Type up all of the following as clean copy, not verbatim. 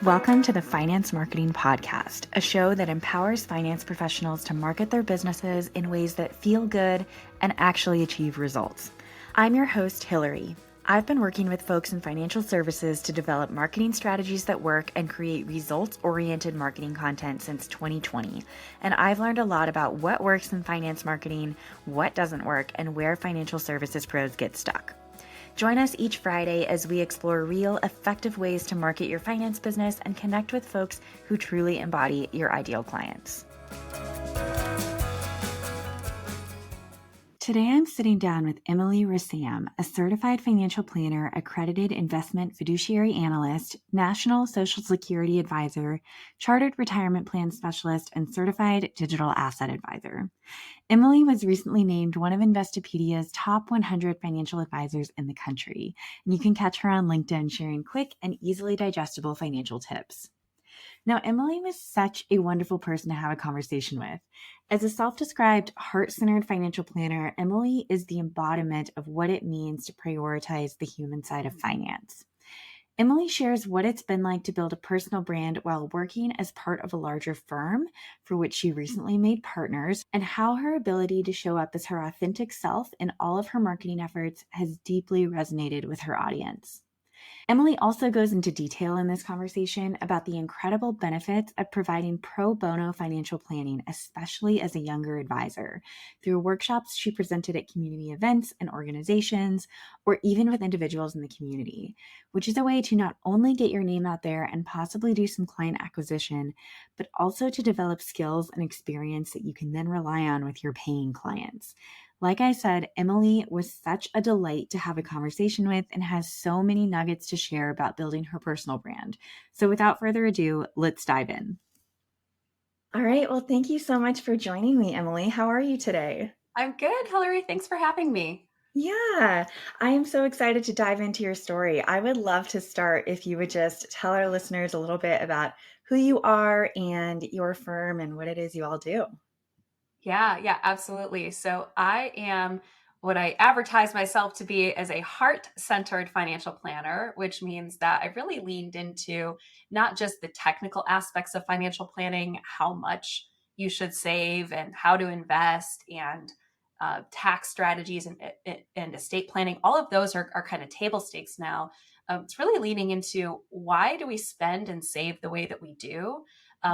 Welcome to the Finance Marketing Podcast, a show that empowers finance professionals to market their businesses in ways that feel good and actually achieve results. I'm your host, Hillary. I've been working with folks in financial services to develop marketing strategies that work and create results-oriented marketing content since 2020. And I've learned a lot about what works in finance marketing, what doesn't work, and where financial services pros get stuck. Join us each Friday as we explore real, effective ways to market your finance business and connect with folks who truly embody your ideal clients. Today, I'm sitting down with Emily Rassam, a certified financial planner, accredited investment fiduciary analyst, national Social Security advisor, chartered retirement plan specialist, and certified digital asset advisor. Emily was recently named one of Investopedia's top 100 financial advisors in the country, and you can catch her on LinkedIn sharing quick and easily digestible financial tips. Now, Emily was such a wonderful person to have a conversation with. As a self-described heart-centered financial planner, Emily is the embodiment of what it means to prioritize the human side of finance. Emily shares what it's been like to build a personal brand while working as part of a larger firm for which she recently made partners, and how her ability to show up as her authentic self in all of her marketing efforts has deeply resonated with her audience. Emily also goes into detail in this conversation about the incredible benefits of providing pro bono financial planning, especially as a younger advisor, through workshops she presented at community events and organizations, or even with individuals in the community, which is a way to not only get your name out there and possibly do some client acquisition, but also to develop skills and experience that you can then rely on with your paying clients. Like I said, Emily was such a delight to have a conversation with and has so many nuggets to share about building her personal brand. So without further ado, let's dive in. All right. Well, thank you so much for joining me, Emily. How are you today? I'm good, Hillary. Thanks for having me. Yeah, I am so excited to dive into your story. I would love to start if you would just tell our listeners a little bit about who you are and your firm and what it is you all do. Yeah, absolutely. So I am what I advertise myself to be as a heart-centered financial planner, which means that I really leaned into not just the technical aspects of financial planning, how much you should save and how to invest and tax strategies and estate planning. All of those are kind of table stakes now. It's really leaning into why do we spend and save the way that we do?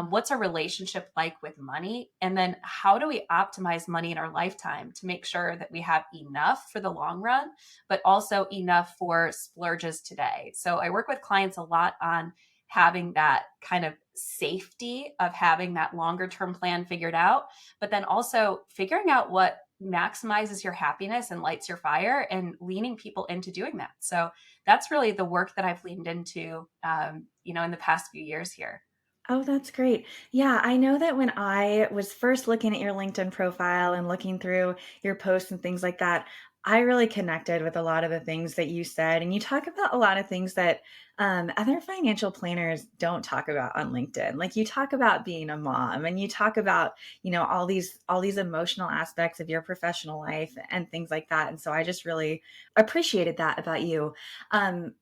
What's our relationship like with money? And then how do we optimize money in our lifetime to make sure that we have enough for the long run, but also enough for splurges today? So I work with clients a lot on having that kind of safety of having that longer term plan figured out, but then also figuring out what maximizes your happiness and lights your fire and leaning people into doing that. So that's really the work that I've leaned into, in the past few years here. Oh, that's great. Yeah, I know that when I was first looking at your LinkedIn profile and looking through your posts and things like that, I really connected with a lot of the things that you said. And you talk about a lot of things that other financial planners don't talk about on LinkedIn. Like you talk about being a mom and you talk about, all these emotional aspects of your professional life and things like that. And so I just really appreciated that about you. Um,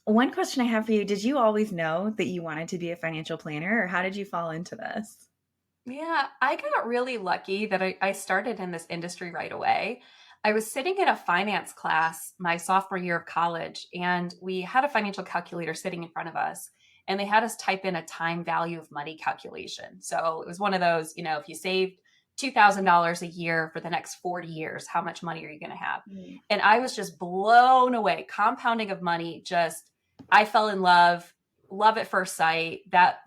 One question I have for you, did you always know that you wanted to be a financial planner, or how did you fall into this? Yeah, I got really lucky that I started in this industry right away. I was sitting in a finance class my sophomore year of college, and we had a financial calculator sitting in front of us, and they had us type in a time value of money calculation. So it was one of those, if you saved $2,000 a year for the next 40 years, how much money are you going to have? Mm. And I was just blown away. Compounding of money, I fell in love at first sight. That,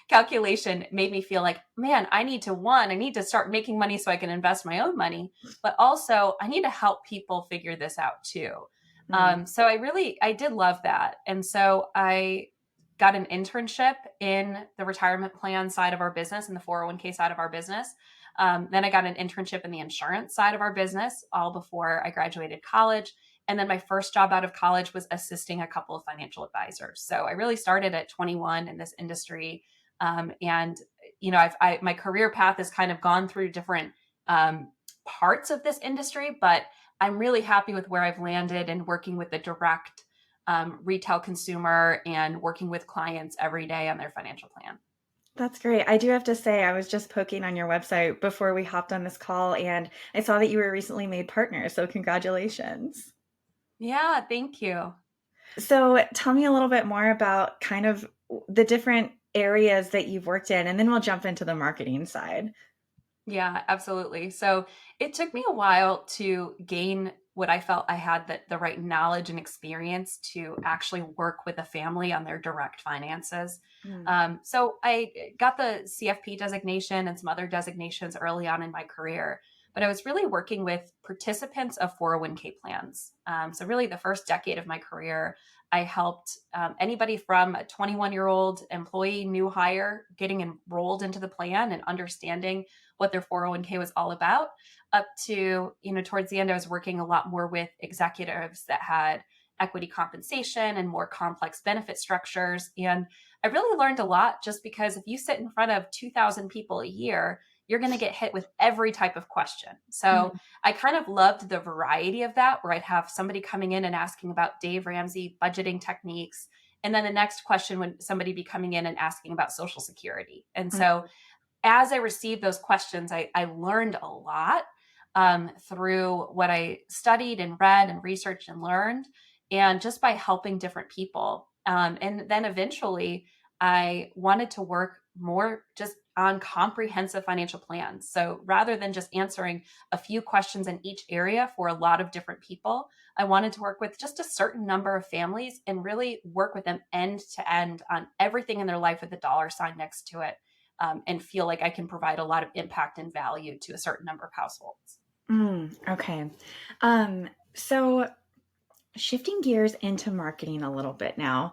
calculation made me feel like, man, I need to start making money so I can invest my own money, but also I need to help people figure this out too. Mm. So I did love that. And so I got an internship in the retirement plan side of our business and the 401k side of our business. Then I got an internship in the insurance side of our business all before I graduated college. And then my first job out of college was assisting a couple of financial advisors. So I really started at 21 in this industry. And, my career path has kind of gone through different parts of this industry, but I'm really happy with where I've landed and working with the direct retail consumer and working with clients every day on their financial plan. That's great. I do have to say, I was just poking on your website before we hopped on this call, and I saw that you were recently made partner. So, congratulations. Yeah, thank you. So, tell me a little bit more about kind of the different areas that you've worked in, and then we'll jump into the marketing side. Yeah, absolutely. So it took me a while to gain what I felt I had the right knowledge and experience to actually work with a family on their direct finances. Mm, So I got the CFP designation and some other designations early on in my career, but I was really working with participants of 401k plans. So really, the first decade of my career, I helped anybody from a 21-year-old employee, new hire, getting enrolled into the plan and understanding what their 401k was all about, up to, towards the end, I was working a lot more with executives that had equity compensation and more complex benefit structures. And I really learned a lot, just because if you sit in front of 2,000 people a year, you're going to get hit with every type of question. So mm, I kind of loved the variety of that, where I'd have somebody coming in and asking about Dave Ramsey budgeting techniques. And then the next question would somebody be coming in and asking about Social Security. And mm, so as I received those questions, I learned a lot through what I studied and read and researched and learned, and just by helping different people. And then eventually, I wanted to work more just on comprehensive financial plans. So rather than just answering a few questions in each area for a lot of different people, I wanted to work with just a certain number of families and really work with them end to end on everything in their life with a dollar sign next to it, and feel like I can provide a lot of impact and value to a certain number of households. okay. So shifting gears into marketing a little bit now,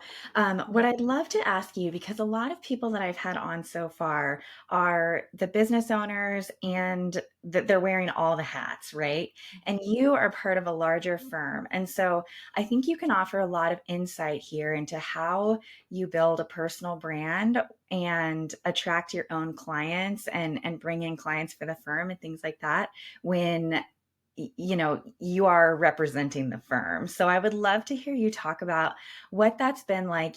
what Okay. I'd love to ask you, because a lot of people that I've had on so far are the business owners and that they're wearing all the hats, right? And you are part of a larger firm. And so I think you can offer a lot of insight here into how you build a personal brand and attract your own clients and bring in clients for the firm and things like that when you are representing the firm. So I would love to hear you talk about what that's been like,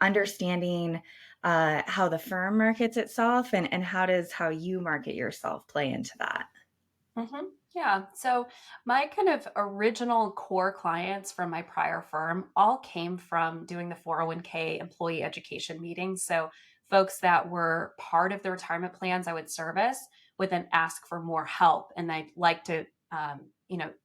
understanding how the firm markets itself and how you market yourself play into that. hmm Yeah. So my kind of original core clients from my prior firm all came from doing the 401k employee education meetings. So folks that were part of the retirement plans I would service would then ask for more help. And I'd like to,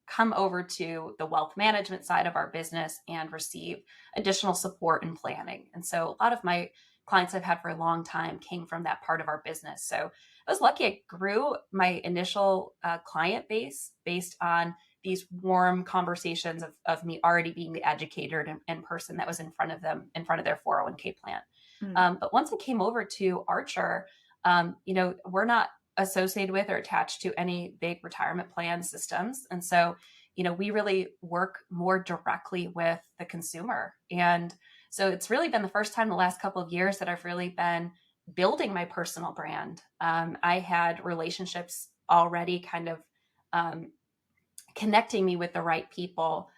come over to the wealth management side of our business and receive additional support and planning. And so a lot of my clients I've had for a long time came from that part of our business. So I was lucky. I grew my initial client base based on these warm conversations of me already being the educator and person that was in front of them, in front of their 401k plan. Mm, But once I came over to Archer, we're not associated with or attached to any big retirement plan systems. And so, we really work more directly with the consumer. And so it's really been the first time the last couple of years that I've really been building my personal brand. I had relationships already kind of um, connecting me with the right people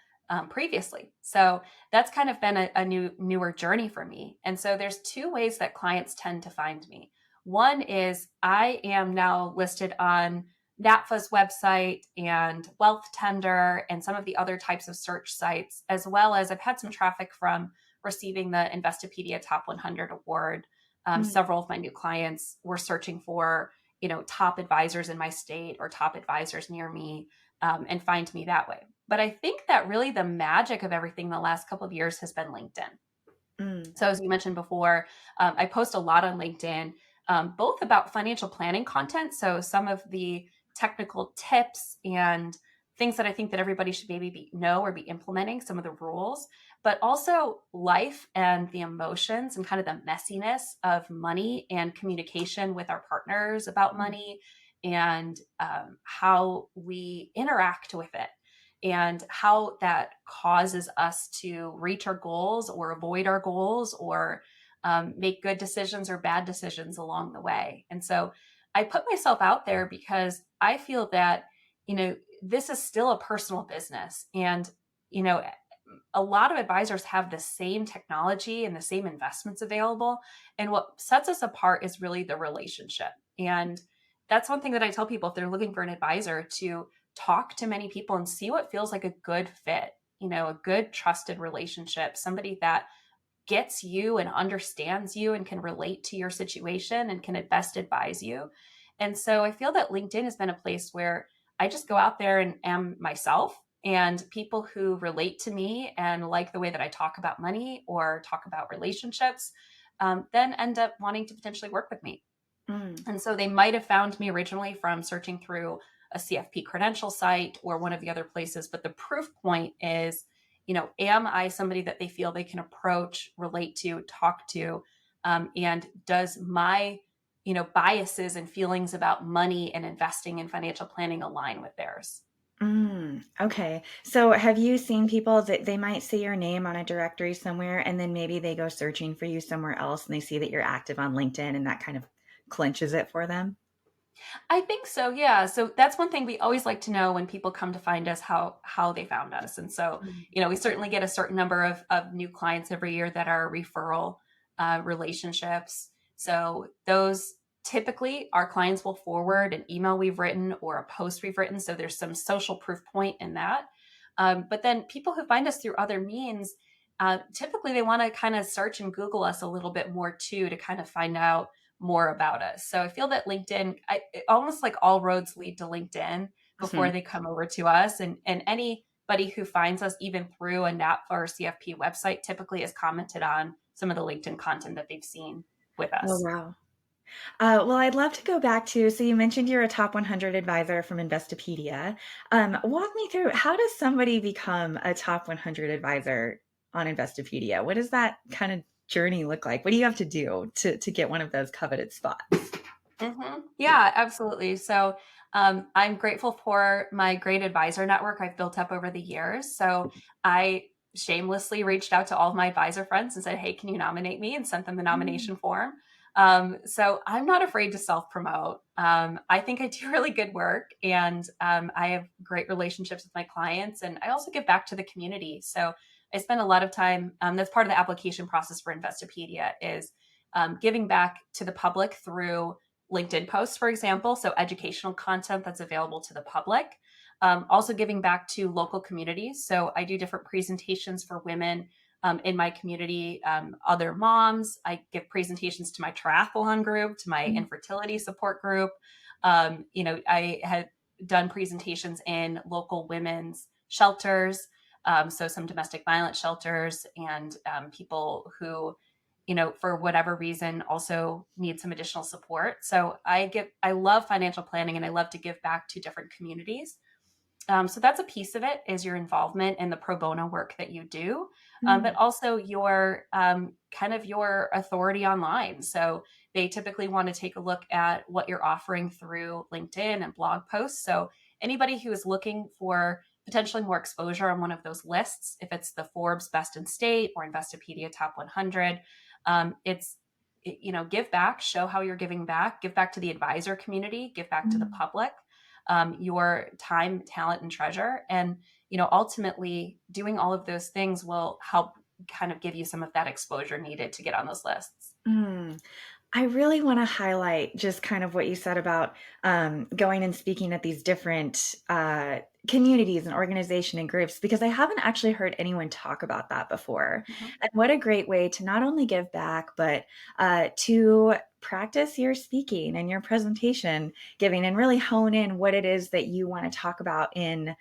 previously. So that's kind of been a newer journey for me. And so there's two ways that clients tend to find me. One is I am now listed on NAPFA's website and Wealth Tender and some of the other types of search sites, as well as I've had some traffic from receiving the Investopedia Top 100 award. mm, Several of my new clients were searching for, top advisors in my state or top advisors near me, and find me that way. But I think that really the magic of everything the last couple of years has been LinkedIn. mm, So, as you mentioned before, I post a lot on LinkedIn, both about financial planning content. So, some of the technical tips and things that I think that everybody should maybe know or be implementing, some of the rules, but also life and the emotions and kind of the messiness of money and communication with our partners about mm, money, and how we interact with it and how that causes us to reach our goals or avoid our goals, or make good decisions or bad decisions along the way. And so I put myself out there because I feel that, this is still a personal business. And, you know, a lot of advisors have the same technology and the same investments available. And what sets us apart is really the relationship. And that's one thing that I tell people if they're looking for an advisor, to talk to many people and see what feels like a good fit, a good trusted relationship, somebody that gets you and understands you and can relate to your situation and can best advise you. And so I feel that LinkedIn has been a place where I just go out there and am myself, and people who relate to me and like the way that I talk about money or talk about relationships, then end up wanting to potentially work with me. Mm. And so they might have found me originally from searching through a CFP credential site or one of the other places. But the proof point is, am I somebody that they feel they can approach, relate to, talk to? And does my, biases and feelings about money and investing and financial planning align with theirs? Okay. So have you seen people that they might see your name on a directory somewhere and then maybe they go searching for you somewhere else and they see that you're active on LinkedIn and that kind of clinches it for them? I think so, yeah. So that's one thing we always like to know when people come to find us, how they found us. And so, Mm. we certainly get a certain number of new clients every year that are referral relationships. So those typically our clients will forward an email we've written or a post we've written. So there's some social proof point in that. But then people who find us through other means, typically they want to kind of search and Google us a little bit more too, to kind of find out more about us. So I feel that LinkedIn, almost like all roads lead to LinkedIn before Mhm. they come over to us. And anybody who finds us even through a NAPFA or CFP website typically has commented on some of the LinkedIn content that they've seen with Oh, us. wow. Well, I'd love to go back to, so you mentioned you're a top 100 advisor from Investopedia. Walk me through, how does somebody become a top 100 advisor on Investopedia? What does that kind of journey look like? What do you have to do to get one of those coveted spots? Yeah, absolutely. So I'm grateful for my great advisor network I've built up over the years. So I shamelessly reached out to all of my advisor friends and said, "Hey, can you nominate me?" and sent them the Mm. nomination form. So I'm not afraid to self promote. I think I do really good work, and I have great relationships with my clients, and I also give back to the community. So I spend a lot of time. That's part of the application process for Investopedia, is giving back to the public through LinkedIn posts, for example, so educational content that's available to the public. Also giving back to local communities. So I do different presentations for women in my community, other moms. I give presentations to my triathlon group, to my Mm. infertility support group. I had done presentations in local women's shelters, so some domestic violence shelters, and people who, for whatever reason, also need some additional support. So I love financial planning, and I love to give back to different communities. So that's a piece of it, is your involvement in the pro bono work that you do, but Mm. also your kind of your authority online. So they typically want to take a look at what you're offering through LinkedIn and blog posts. So anybody who is looking for potentially more exposure on one of those lists, if it's the Forbes Best in State or Investopedia Top 100, give back, show how you're giving back, give back to the advisor community, give back to the Mm. public, your time, talent, and treasure. And, ultimately doing all of those things will help kind of give you some of that exposure needed to get on those lists. Mm. I really want to highlight just kind of what you said about going and speaking at these different communities and organization and groups, because I haven't actually heard anyone talk about that before. Mhm. And what a great way to not only give back, but to practice your speaking and your presentation giving and really hone in what it is that you want to talk about in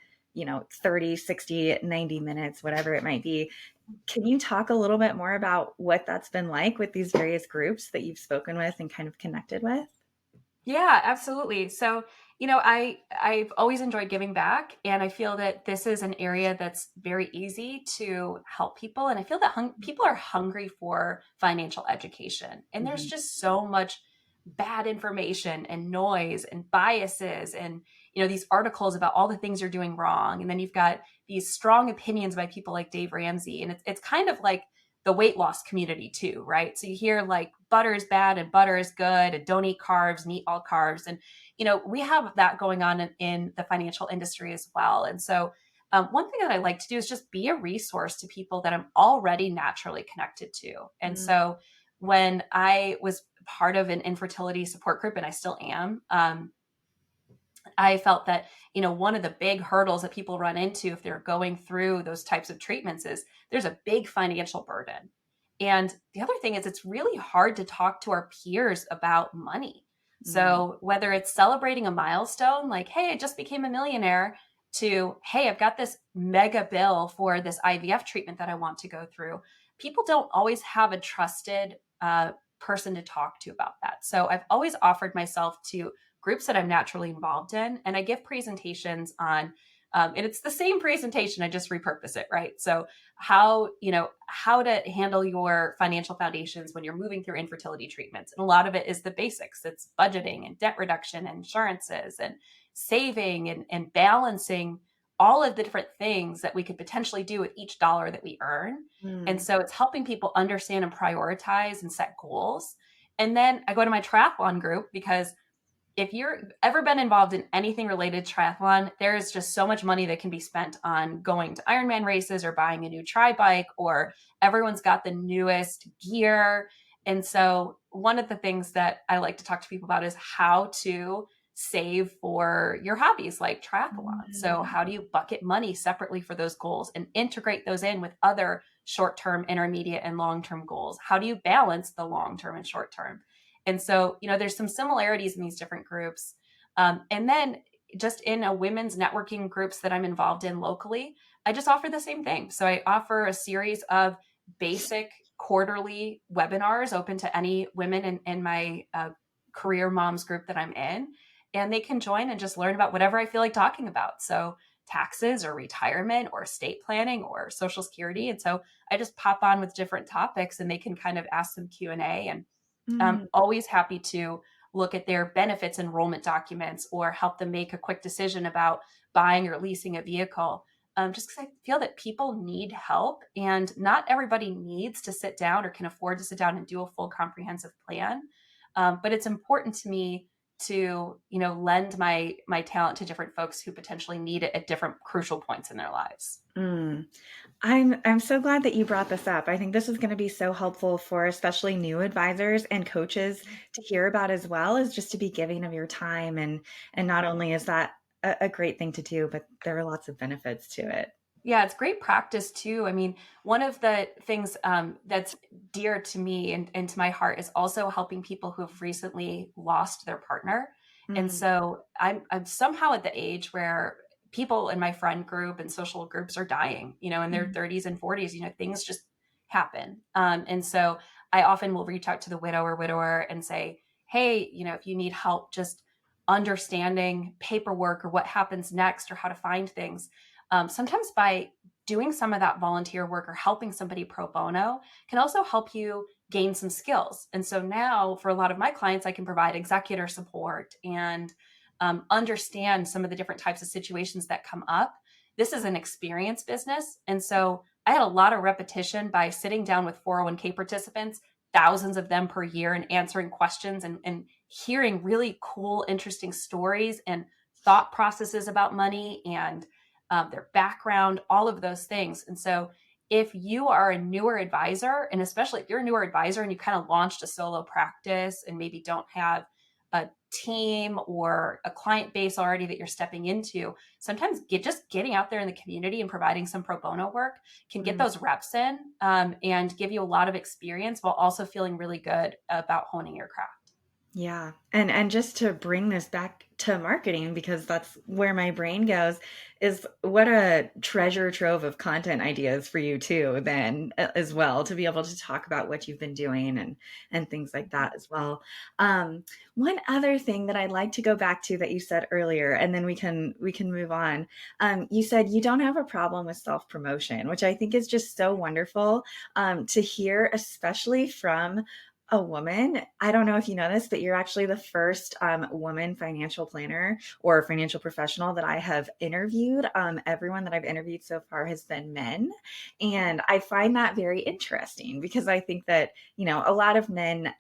30, 60, 90 minutes, whatever it might be. Can you talk a little bit more about what that's been like with these various groups that you've spoken with and kind of connected with? Yeah, absolutely. So, I've always enjoyed giving back, and I feel that this is an area that's very easy to help people. And I feel that people are hungry for financial education, and there's Mhm. just so much bad information and noise and biases, and these articles about all the things you're doing wrong, and then you've got these strong opinions by people like Dave Ramsey, and it's kind of like the weight loss community too, right? So you hear like butter is bad and butter is good, and don't eat carbs and eat all carbs. And, we have that going on in the financial industry as well. And so one thing that I like to do is just be a resource to people that I'm already naturally connected to. And so when I was part of an infertility support group, and I still am, I felt that, one of the big hurdles that people run into if they're going through those types of treatments is there's a big financial burden. And the other thing is it's really hard to talk to our peers about money. So whether it's celebrating a milestone, like, hey, I just became a millionaire, to, hey, I've got this mega bill for this IVF treatment that I want to go through, people don't always have a trusted person to talk to about that. So I've always offered myself to groups that I'm naturally involved in. And I give presentations on, and it's the same presentation, I just repurpose it, right? So how to handle your financial foundations when you're moving through infertility treatments. And a lot of it is the basics. It's budgeting and debt reduction and insurances and saving and balancing all of the different things that we could potentially do with each dollar that we earn. And so it's helping people understand and prioritize and set goals. And then I go to my triathlon group because if you're ever been involved in anything related to triathlon, there is just so much money that can be spent on going to Ironman races or buying a new tri bike, or everyone's got the newest gear. And so one of the things that I like to talk to people about is how to save for your hobbies like triathlon. So how do you bucket money separately for those goals and integrate those in with other short-term, intermediate, and long-term goals? How do you balance the long-term and short-term? And so, there's some similarities in these different groups. And then just in a women's networking groups that I'm involved in locally, I just offer the same thing. So I offer a series of basic quarterly webinars open to any women in my career moms group that I'm in. And they can join and just learn about whatever I feel like talking about. So taxes or retirement or estate planning or social security. And so I just pop on with different topics and they can kind of ask some Q&A. And I'm always happy to look at their benefits enrollment documents or help them make a quick decision about buying or leasing a vehicle. Just because I feel that people need help and not everybody needs to sit down or can afford to sit down and do a full comprehensive plan. But it's important to me to, lend my talent to different folks who potentially need it at different crucial points in their lives. I'm so glad that you brought this up. I think this is going to be so helpful for especially new advisors and coaches to hear about, as well as just to be giving of your time. And not only is that a great thing to do, but there are lots of benefits to it. Yeah, it's great practice too. I mean, one of the things that's dear to me and to my heart is also helping people who have recently lost their partner. And so I'm somehow at the age where people in my friend group and social groups are dying, in their 30s and 40s, things just happen. And so I often will reach out to the widow or widower and say, hey, if you need help just understanding paperwork or what happens next or how to find things, sometimes by doing some of that volunteer work or helping somebody pro bono can also help you gain some skills. And so now for a lot of my clients, I can provide executor support and understand some of the different types of situations that come up. This is an experience business. And so I had a lot of repetition by sitting down with 401k participants, thousands of them per year, and answering questions and hearing really cool, interesting stories and thought processes about money and their background, all of those things. And so if you are a newer advisor, and especially if you're a newer advisor and you kind of launched a solo practice and maybe don't have a team or a client base already that you're stepping into, sometimes just getting out there in the community and providing some pro bono work can get those reps in and give you a lot of experience while also feeling really good about honing your craft. Yeah. And just to bring this back to marketing, because that's where my brain goes, is what a treasure trove of content ideas for you too, then as well, to be able to talk about what you've been doing and things like that as well. One other thing that I'd like to go back to that you said earlier, and then we can move on. You said you don't have a problem with self-promotion, which I think is just so wonderful to hear, especially from a woman. I don't know if you know this, but you're actually the first woman financial planner or financial professional that I have interviewed. Everyone that I've interviewed so far has been men. And I find that very interesting because I think that, a lot of men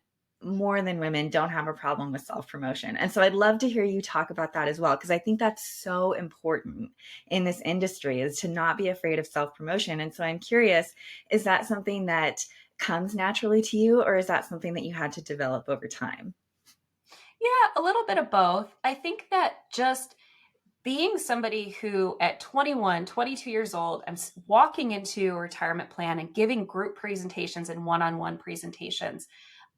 more than women don't have a problem with self-promotion. And so I'd love to hear you talk about that as well, because I think that's so important in this industry, is to not be afraid of self-promotion. And so I'm curious, is that something that comes naturally to you, or is that something that you had to develop over time? Yeah, a little bit of both. I think that just being somebody who at 21, 22 years old, I'm walking into a retirement plan and giving group presentations and one-on-one presentations,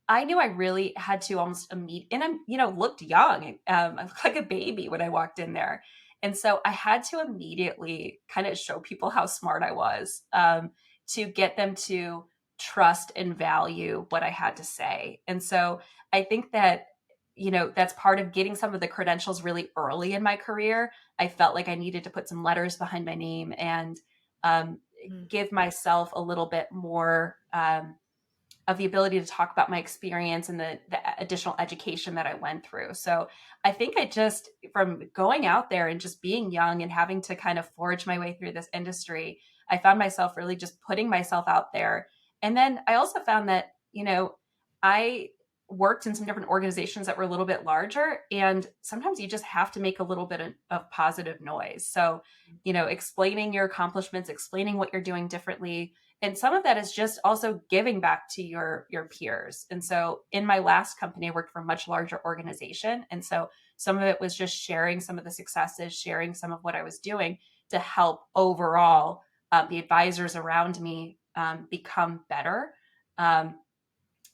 I knew I really had to almost and I'm, looked young. I looked like a baby when I walked in there. And so I had to immediately kind of show people how smart I was, to get them to trust and value what I had to say. And so I think that, that's part of getting some of the credentials really early in my career. I felt like I needed to put some letters behind my name and um, Mm. give myself a little bit more of the ability to talk about my experience and the additional education that I went through. So I think I just, from going out there and just being young and having to kind of forge my way through this industry, I found myself really just putting myself out there. And then I also found that, I worked in some different organizations that were a little bit larger. And sometimes you just have to make a little bit of positive noise. So, explaining your accomplishments, explaining what you're doing differently, and some of that is just also giving back to your peers. And so in my last company, I worked for a much larger organization, and so some of it was just sharing some of the successes, sharing some of what I was doing to help overall the advisors around me become better. um,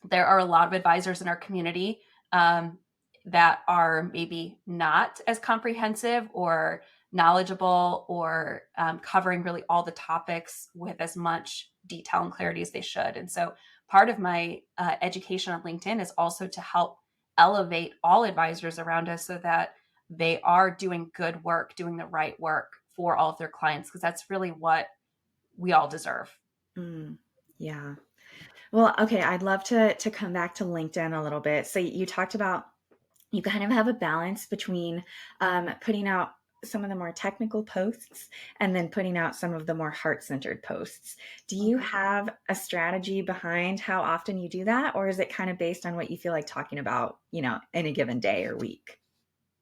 there are a lot of advisors in our community that are maybe not as comprehensive or knowledgeable or covering really all the topics with as much detail and clarity as they should. And so part of my education on LinkedIn is also to help elevate all advisors around us so that they are doing good work, doing the right work for all of their clients, because that's really what we all deserve. Mm. Yeah. Well, okay, I'd love to come back to LinkedIn a little bit. So you talked about, you kind of have a balance between putting out some of the more technical posts and then putting out some of the more heart-centered posts. Do you have a strategy behind how often you do that, or is it kind of based on what you feel like talking about, in a given day or week?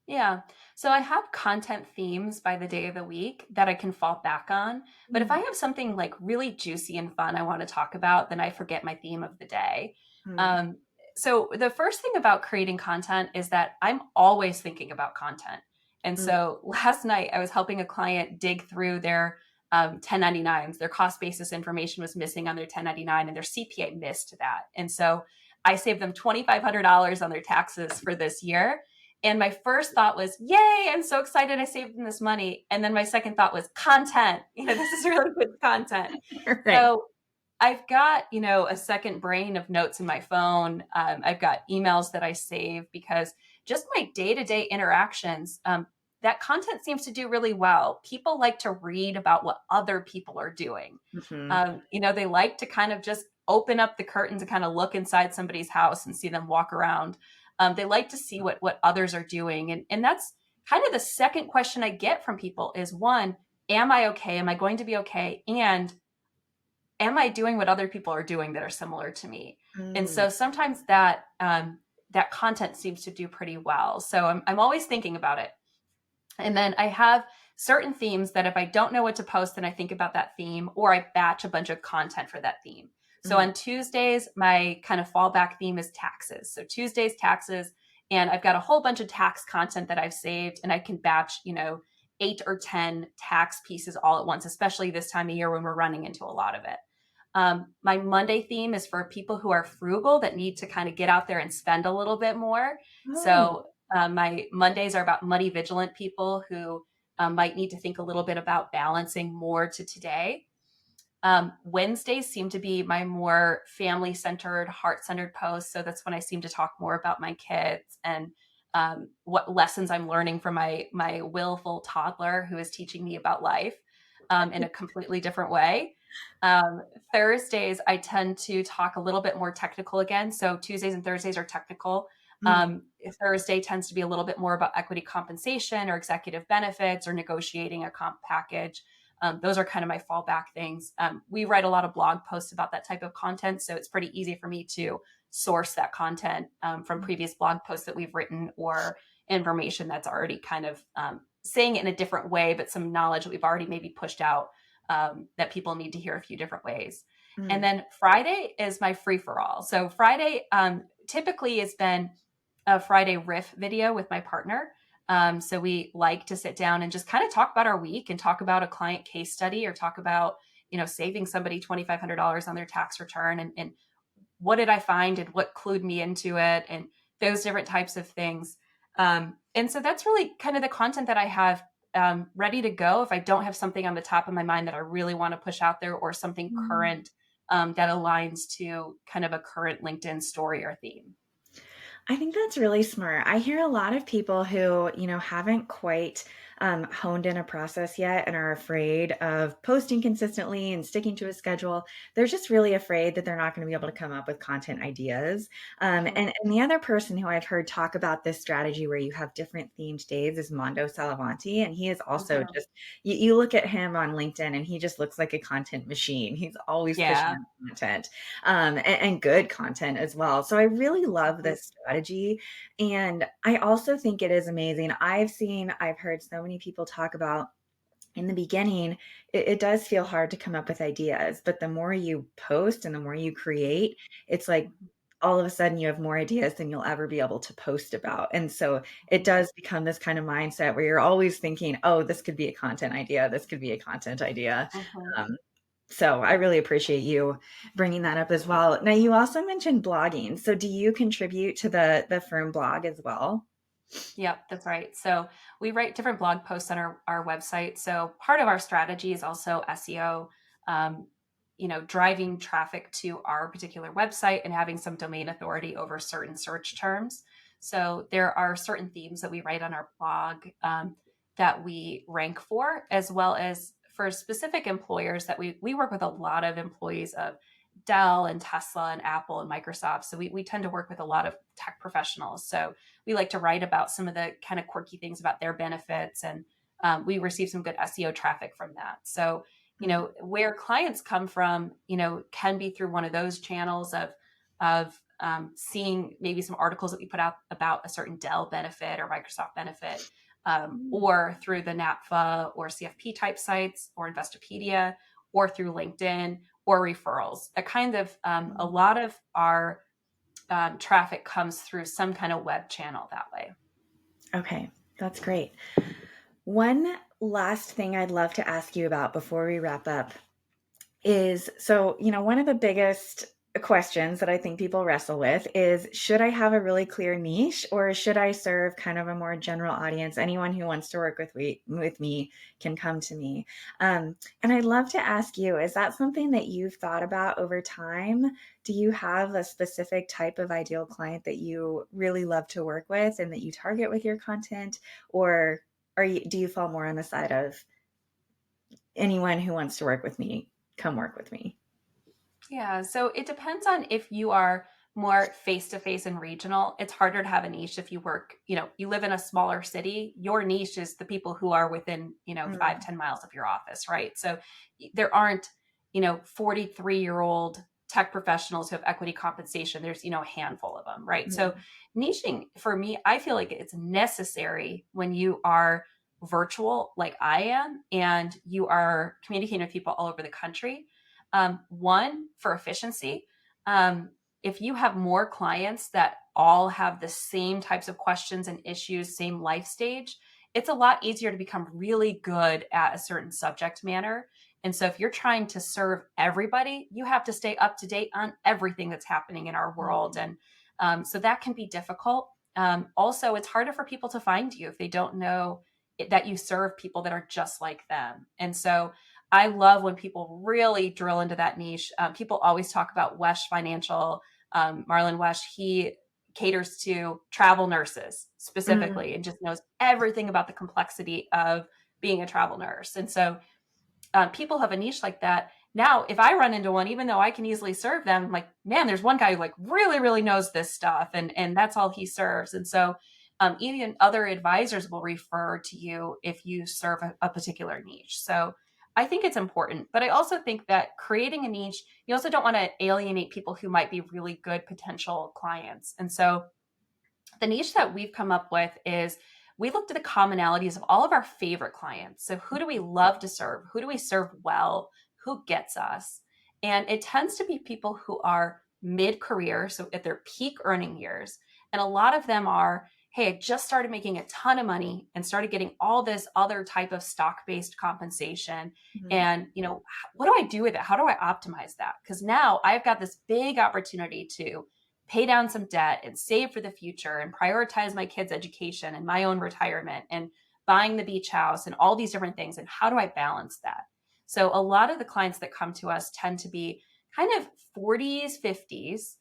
Yeah. So I have content themes by the day of the week that I can fall back on. But if I have something like really juicy and fun I want to talk about, then I forget my theme of the day. Mm-hmm. Um, so the first thing about creating content is that I'm always thinking about content. And so last night I was helping a client dig through their 1099s. Their cost basis information was missing on their 1099 and their CPA missed that. And so I saved them $2,500 on their taxes for this year. And my first thought was, yay, I'm so excited I saved them this money. And then my second thought was content. This is really good content. Right. So I've got, a second brain of notes in my phone. I've got emails that I save because just my day-to-day interactions, that content seems to do really well. People like to read about what other people are doing. Mm-hmm. They like to kind of just open up the curtains and kind of look inside somebody's house and see them walk around. They like to see what others are doing. And that's kind of the second question I get from people is, one, am I okay? Am I going to be okay? And am I doing what other people are doing that are similar to me? And Mm. so sometimes that content seems to do pretty well. So I'm always thinking about it. And then I have certain themes that if I don't know what to post, then I think about that theme, or I batch a bunch of content for that theme. So Mm. on Tuesdays, my kind of fallback theme is taxes. So Tuesdays, taxes. And I've got a whole bunch of tax content that I've saved, and I can batch, 8 or 10 tax pieces all at once, especially this time of year when we're running into a lot of it. My Monday theme is for people who are frugal that need to kind of get out there and spend a little bit more. Oh. So my Mondays are about money vigilant people who might need to think a little bit about balancing more to today. Wednesdays seem to be my more family centered, heart centered posts. So that's when I seem to talk more about my kids and what lessons I'm learning from my willful toddler who is teaching me about life in a completely different way. Um, Thursdays, I tend to talk a little bit more technical again. So Tuesdays and Thursdays are technical. Mm. Thursday tends to be a little bit more about equity compensation or executive benefits or negotiating a comp package. Those are kind of my fallback things. We write a lot of blog posts about that type of content, so it's pretty easy for me to source that content from previous blog posts that we've written or information that's already kind of saying it in a different way, but some knowledge that we've already maybe pushed out that people need to hear a few different ways. And Mm. then Friday is my free for all. So Friday typically has been a Friday riff video with my partner. So we like to sit down and just kind of talk about our week and talk about a client case study or talk about, saving somebody $2,500 on their tax return and what did I find and what clued me into it and those different types of things. And so that's really kind of the content that I have ready to go if I don't have something on the top of my mind that I really want to push out there or something current that aligns to kind of a current LinkedIn story or theme. I think that's really smart. I hear a lot of people who, haven't quite honed in a process yet and are afraid of posting consistently and sticking to a schedule. They're just really afraid that they're not going to be able to come up with content ideas. Mhm. And the other person who I've heard talk about this strategy where you have different themed days is Mondo Salavanti. And he is also Mhm. just, you look at him on LinkedIn and he just looks like a content machine. He's always pushing Yeah. out content and good content as well. So I really love Mhm. this strategy. And I also think it is amazing. I've heard so many people talk about in the beginning, it does feel hard to come up with ideas, but the more you post and the more you create, it's like Mhm. all of a sudden you have more ideas than you'll ever be able to post about. And so it Mhm. does become this kind of mindset where you're always thinking, oh, this could be a content idea. This could be a content idea. Mhm. Um, so I really appreciate you bringing that up as well. Now, you also mentioned blogging. So do you contribute to the firm blog as well? Yep, that's right. So we write different blog posts on our website. So part of our strategy is also SEO, um, driving traffic to our particular website and having some domain authority over certain search terms. So there are certain themes that we write on our blog that we rank for, as well as for specific employers that we work with a lot of employees of Dell and Tesla and Apple and Microsoft. So we tend to work with a lot of tech professionals. So we like to write about some of the kind of quirky things about their benefits, and we receive some good SEO traffic from that. So, Mm. where clients come from, can be through one of those channels of seeing maybe some articles that we put out about a certain Dell benefit or Microsoft benefit, Mm. or through the NAPFA or CFP type sites or Investopedia, or through LinkedIn or referrals. That kind of a lot of our traffic comes through some kind of web channel that way. Okay, that's great. One last thing I'd love to ask you about before we wrap up is so, one of the biggest questions that I think people wrestle with is should I have a really clear niche or should I serve kind of a more general audience? Anyone who wants to work with me can come to me. And I'd love to ask you, is that something that you've thought about over time? Do you have a specific type of ideal client that you really love to work with and that you target with your content? Or do you fall more on the side of anyone who wants to work with me, come work with me? Yeah, so it depends on if you are more face to face and regional. It's harder to have a niche if you work, you live in a smaller city. Your niche is the people who are within, five, Mm, 10 miles of your office, right? So there aren't, 43-year-old tech professionals who have equity compensation. There's, a handful of them, right? So mm, niching for me, I feel like it's necessary when you are virtual like I am and you are communicating with people all over the country. One, for efficiency. If you have more clients that all have the same types of questions and issues, same life stage, it's a lot easier to become really good at a certain subject matter. And so if you're trying to serve everybody, you have to stay up to date on everything that's happening in our world. mm, And so that can be difficult. Also, it's harder for people to find you if they don't know that you serve people that are just like them. And so I love when people really drill into that niche. People always talk about Wesh Financial. Marlon Wesh, he caters to travel nurses mm. specifically and just knows everything about the complexity of being a travel nurse. And so people have a niche like that. Now, if I run into one, even though I can easily serve them, I'm like, man, there's one guy who like really, really knows this stuff, and that's all he serves. And so, even other advisors will refer to you if you serve a particular niche. So, I think it's important, but I also think that creating a niche, you also don't want to alienate people who might be really good potential clients. And so the niche that we've come up with is we looked at the commonalities of all of our favorite clients. So who do we love to serve? Who do we serve well? Who gets us? And it tends to be people who are mid-career, so at their peak earning years. And a lot of them are, hey, I just started making a ton of money and started getting all this other type of stock-based compensation. Mhm. And, what do I do with it? How do I optimize that? Because now I've got this big opportunity to pay down some debt and save for the future and prioritize my kids' education and my own retirement and buying the beach house and all these different things. And how do I balance that? So a lot of the clients that come to us tend to be kind of 40s, 50s,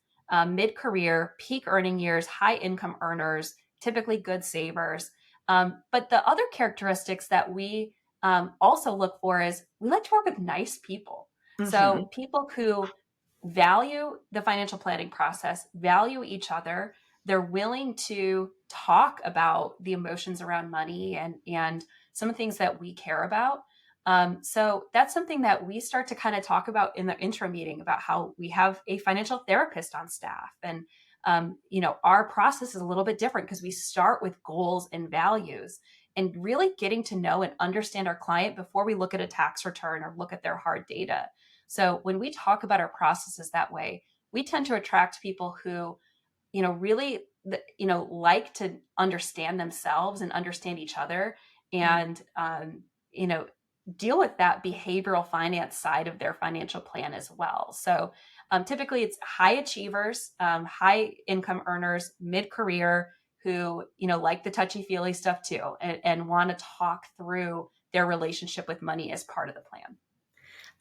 mid-career, peak earning years, high income earners, typically good savers. But the other characteristics that we also look for is we like to work with nice people. Mhm. So people who value the financial planning process, value each other. They're willing to talk about the emotions around money and some of the things that we care about. So that's something that we start to kind of talk about in the intro meeting about how we have a financial therapist on staff. And, our process is a little bit different because we start with goals and values and really getting to know and understand our client before we look at a tax return or look at their hard data. So when we talk about our processes that way, we tend to attract people who, really, like to understand themselves and understand each other and, you know, deal with that behavioral finance side of their financial plan as well. So typically it's high achievers, high income earners, mid-career who, like the touchy-feely stuff too and want to talk through their relationship with money as part of the plan.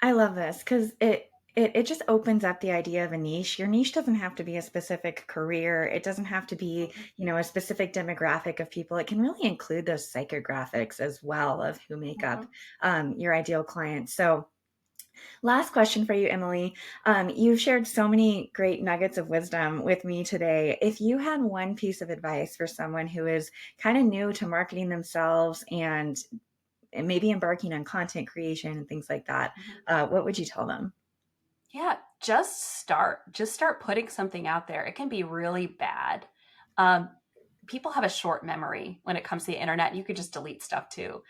I love this because it just opens up the idea of a niche. Your niche doesn't have to be a specific career. It doesn't have to be, a specific demographic of people. It can really include those psychographics as well of who make up Mhm. your ideal client. So last question for you, Emily. You've shared so many great nuggets of wisdom with me today. If you had one piece of advice for someone who is kind of new to marketing themselves and maybe embarking on content creation and things like that, Mhm. what would you tell them? Yeah, just start. Just start putting something out there. It can be really bad. Um, People have a short memory when it comes to the internet. You could just delete stuff too.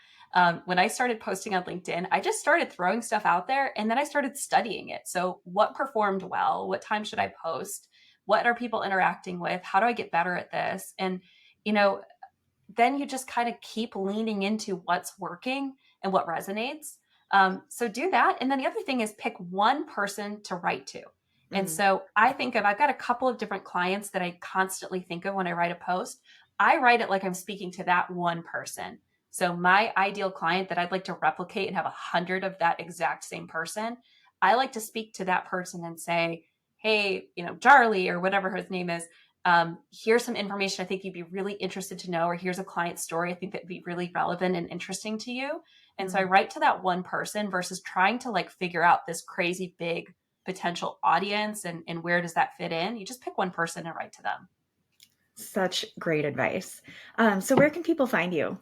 When I started posting on LinkedIn, I just started throwing stuff out there and then I started studying it. So, what performed well? What time should I post? What are people interacting with? How do I get better at this? And, you know, then you just kind of keep leaning into what's working and what resonates. So do that. And then the other thing is pick one person to write to. And Mm, so I've got a couple of different clients that I constantly think of when I write a post. I write it like I'm speaking to that one person. So my ideal client that I'd like to replicate and have 100 of that exact same person, I like to speak to that person and say, hey, Charlie or whatever his name is, here's some information I think you'd be really interested to know, or here's a client story I think that'd be really relevant and interesting to you. And so I mm. write to that one person versus trying to like figure out this crazy big potential audience and where does that fit in. You just pick one person and write to them. Such great advice. So where can people find you?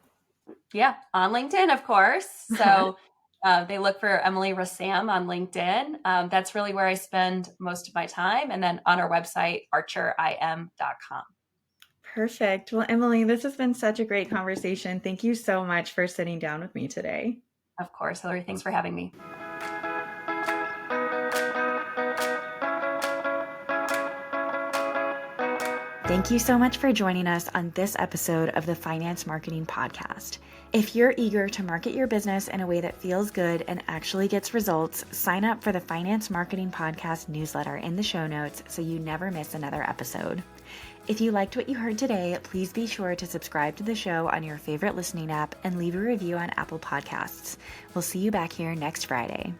Yeah, on LinkedIn, of course. So they look for Emily Rassam on LinkedIn. That's really where I spend most of my time. And then on our website, archerim.com. Perfect. Well, Emily, this has been such a great conversation. Thank you so much for sitting down with me today. Of course, Hillary, thanks for having me. Thank you so much for joining us on this episode of the Finance Marketing Podcast. If you're eager to market your business in a way that feels good and actually gets results, sign up for the Finance Marketing Podcast newsletter in the show notes so you never miss another episode. If you liked what you heard today, please be sure to subscribe to the show on your favorite listening app and leave a review on Apple Podcasts. We'll see you back here next Friday.